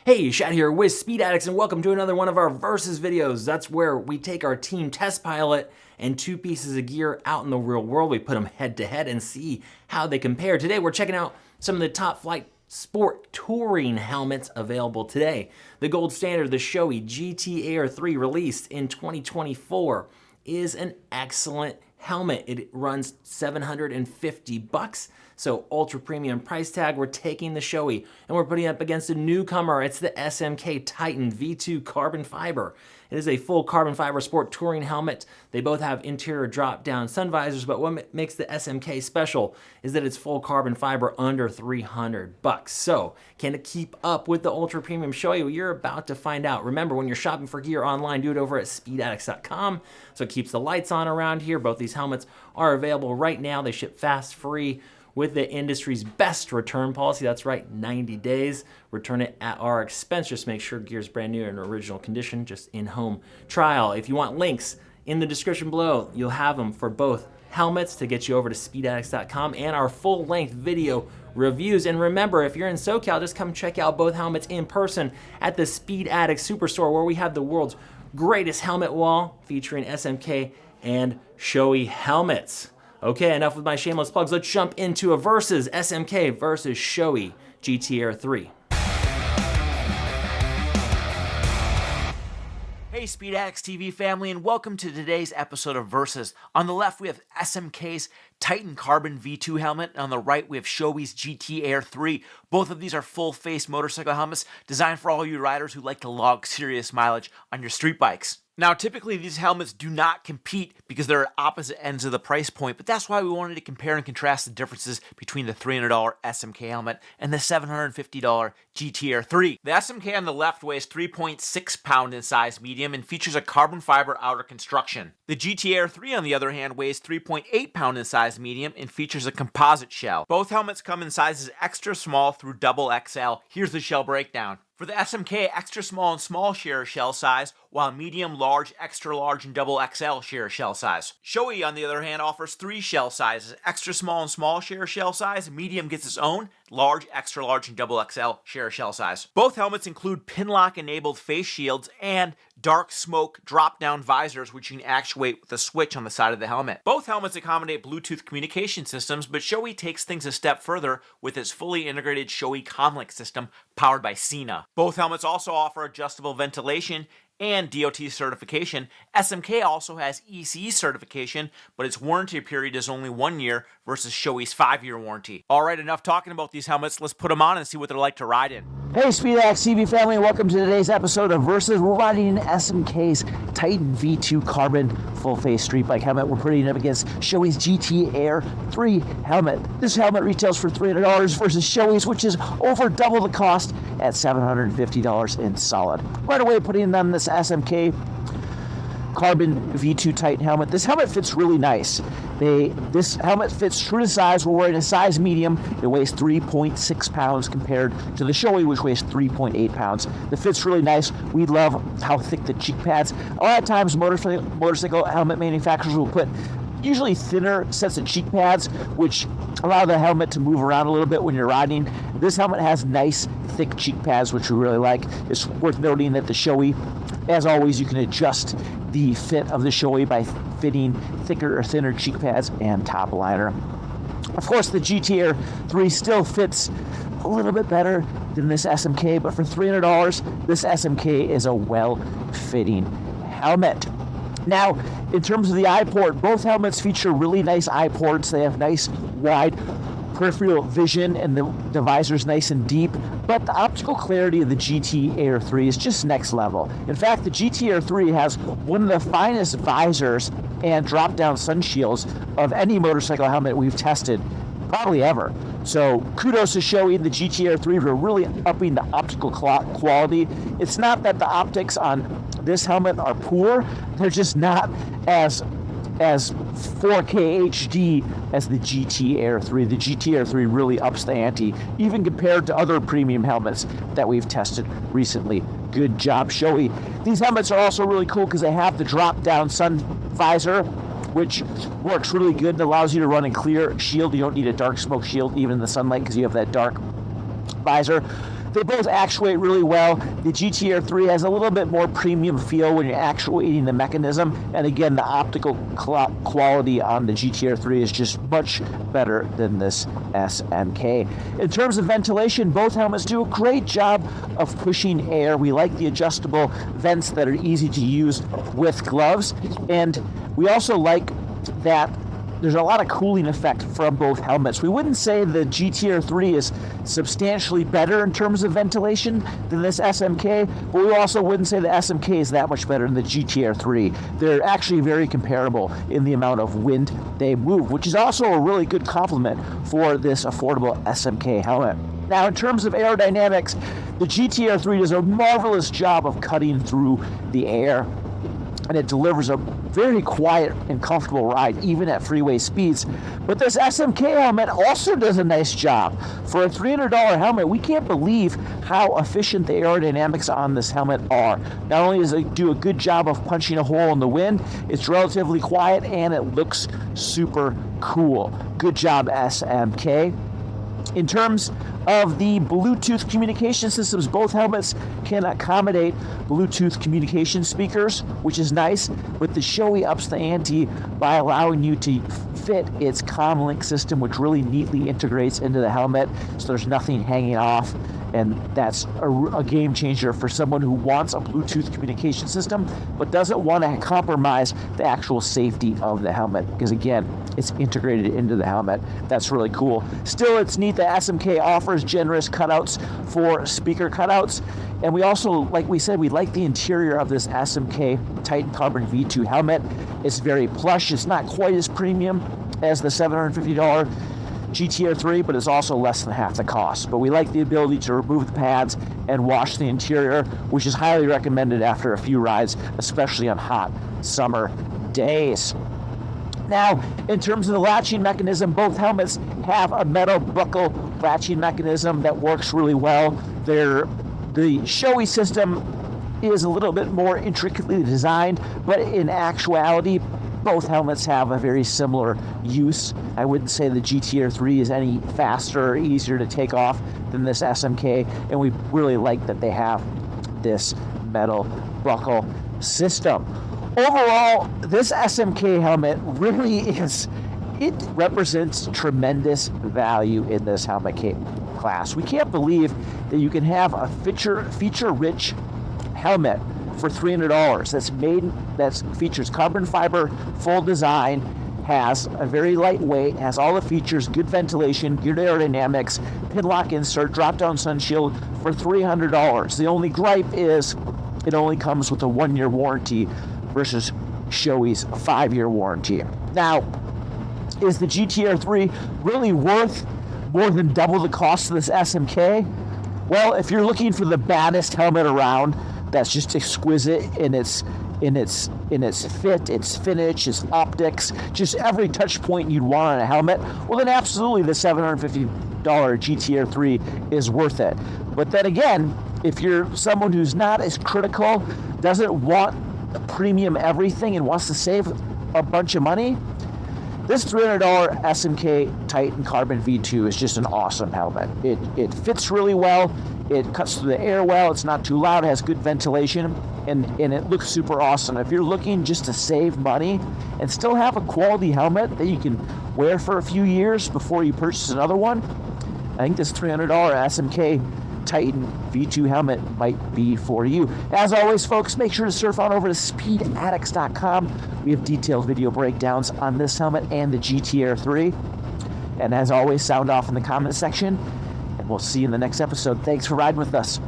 Hey, Shad here with Speed Addicts, and welcome to another one of our Versus videos. That's where we take our team test pilot and two pieces of gear out in the real world. We put them head to head and see how they compare. Today we're checking out some of the top flight sport touring helmets available today. The gold standard, the Shoei GT Air 3, released in 2024, is an excellent helmet. It runs $750. So ultra premium price tag. We're taking the Shoei and we're putting it up against a newcomer. It's the SMK Titan V2 carbon fiber. It is a full carbon fiber sport touring helmet. They both have interior drop-down sun visors, but what makes the SMK special is that it's full carbon fiber under $300. So can it keep up with the ultra premium Shoei? Well, you're about to find out. Remember, when you're shopping for gear online, do it over at speedaddicts.com. So it keeps the lights on around here. Both these helmets are available right now. They ship fast, free, with the industry's best return policy. That's right, 90 days. Return it at our expense. Just make sure gear's brand new and original condition, just in-home trial. If you want links in the description below, you'll have them for both helmets to get you over to speedaddicts.com and our full-length video reviews. And remember, if you're in SoCal, just come check out both helmets in person at the Speed Addicts Superstore, where we have the world's greatest helmet wall featuring SMK and Shoei helmets. Okay, enough with my shameless plugs. Let's jump into a versus SMK versus Shoei GT Air 3. Hey Speed Addicts TV family, and welcome to today's episode of Versus. On the left we have SMK's Titan Carbon V2 helmet, and on the right we have Shoei's GT Air 3. Both of these are full-face motorcycle helmets designed for all you riders who like to log serious mileage on your street bikes. Now, typically these helmets do not compete because they're at opposite ends of the price point, but that's why we wanted to compare and contrast the differences between the $300 SMK helmet and the $750 GT Air 3. The SMK on the left weighs 3.6 pounds in size medium and features a carbon fiber outer construction. The GT Air 3, on the other hand, weighs 3.8 pounds in size medium and features a composite shell. Both helmets come in sizes extra small through double XL. Here's the shell breakdown. For the SMK, extra small and small share a shell size, while medium, large, extra large, and double XL share a shell size. Shoei, on the other hand, offers three shell sizes. Extra small and small share a shell size, medium gets its own, large, extra large, and double XL share a shell size. Both helmets include Pinlock-enabled face shields and dark smoke drop-down visors, which you can actuate with a switch on the side of the helmet. Both helmets accommodate Bluetooth communication systems, but Shoei takes things a step further with its fully integrated Shoei Comlink system powered by Sena. Both helmets also offer adjustable ventilation and DOT certification. SMK also has ECE certification, but its warranty period is only 1 year versus Shoei's 5-year warranty. Alright, enough talking about these helmets. Let's put them on and see what they're like to ride in. Hey Speed Addicts TV family, and welcome to today's episode of Versus. We're riding in SMK's Titan V2 carbon full-face street bike helmet. We're putting it up against Shoei's GT Air 3 helmet. This helmet retails for $300 versus Shoei's, which is over double the cost at $750 in solid. Right away, putting on this SMK carbon V2 Titan helmet. This helmet fits really nice. This helmet fits true to size. We're wearing a size medium. It weighs 3.6 pounds compared to the Shoei, which weighs 3.8 pounds. It fits really nice. We love how thick the cheek pads. A lot of times motorcycle helmet manufacturers will put usually thinner sets of cheek pads, which allow the helmet to move around a little bit when you're riding. This helmet has nice, thick cheek pads, which we really like. It's worth noting that the Shoei, as always, you can adjust the fit of the Shoei by fitting thicker or thinner cheek pads and top liner. Of course, the GT Air 3 still fits a little bit better than this SMK, but for $300, this SMK is a well-fitting helmet. Now, in terms of the eye port, both helmets feature really nice eye ports. They have nice, wide peripheral vision, and the visor's nice and deep, but the optical clarity of the GT Air 3 is just next level. In fact, the GT Air 3 has one of the finest visors and drop-down sun shields of any motorcycle helmet we've tested, probably ever. So kudos to Shoei and the GT Air 3 for really upping the optical quality. It's not that the optics on this helmet are poor, they're just not as 4K HD as the GT Air 3. The GT Air 3 really ups the ante, even compared to other premium helmets that we've tested recently. Good job, Shoei. These helmets are also really cool because they have the drop-down sun visor, which works really good and allows you to run a clear shield. You don't need a dark smoke shield even in the sunlight because you have that dark visor. They both actuate really well. The GT-Air 3 has a little bit more premium feel when you're actuating the mechanism, and again, the optical quality on the GT-Air 3 is just much better than this SMK. In terms of ventilation, both helmets do a great job of pushing air. We like the adjustable vents that are easy to use with gloves, and we also like that there's a lot of cooling effect from both helmets. We wouldn't say the GT-Air 3 is substantially better in terms of ventilation than this SMK, but we also wouldn't say the SMK is that much better than the GT-Air 3. They're actually very comparable in the amount of wind they move, which is also a really good compliment for this affordable SMK helmet. Now, in terms of aerodynamics, the GT-Air 3 does a marvelous job of cutting through the air, and it delivers a very quiet and comfortable ride, even at freeway speeds. But this SMK helmet also does a nice job. For a $300 helmet, we can't believe how efficient the aerodynamics on this helmet are. Not only does it do a good job of punching a hole in the wind, it's relatively quiet and it looks super cool. Good job, SMK. In terms of the Bluetooth communication systems, both helmets can accommodate Bluetooth communication speakers, which is nice, but the Shoei ups the ante by allowing you to fit its Comlink system, which really neatly integrates into the helmet, so there's nothing hanging off, and that's a game changer for someone who wants a Bluetooth communication system but doesn't want to compromise the actual safety of the helmet, because again, it's integrated into the helmet. That's really cool. Still, it's neat that SMK offers generous cutouts for speaker cutouts. And we also, like we said, we like the interior of this SMK Titan Carbon V2 helmet. It's very plush. It's not quite as premium as the $750 GT-Air 3, but it's also less than half the cost. But we like the ability to remove the pads and wash the interior, which is highly recommended after a few rides, especially on hot summer days. Now, in terms of the latching mechanism, both helmets have a metal buckle latching mechanism that works really well. The Shoei system is a little bit more intricately designed, but in actuality, both helmets have a very similar use. I wouldn't say the GT-Air 3 is any faster or easier to take off than this SMK, and we really like that they have this metal buckle system. Overall, this SMK helmet really it represents tremendous value in this helmet class. We can't believe that you can have a feature-rich helmet for $300 that features carbon fiber, full design, has a very lightweight, has all the features, good ventilation, good aerodynamics, pin lock insert, drop-down sun shield for $300. The only gripe is it only comes with a 1-year warranty versus Shoei's 5-year warranty. Now, is the GT-Air 3 really worth more than double the cost of this SMK? Well, if you're looking for the baddest helmet around, that's just exquisite in its fit, its finish, its optics, just every touch point you'd want on a helmet, well then absolutely the $750 GT-Air 3 is worth it. But then again, if you're someone who's not as critical, doesn't want premium everything and wants to save a bunch of money, this $300 SMK Titan Carbon V2 is just an awesome helmet. It fits really well, it cuts through the air well, it's not too loud, it has good ventilation, and it looks super awesome. If you're looking just to save money and still have a quality helmet that you can wear for a few years before you purchase another one, I think this $300 SMK Titan V2 helmet might be for you. As always, folks, make sure to surf on over to speedaddicts.com. We have detailed video breakdowns on this helmet and the GT-Air 3. And as always, sound off in the comment section, and we'll see you in the next episode. Thanks for riding with us.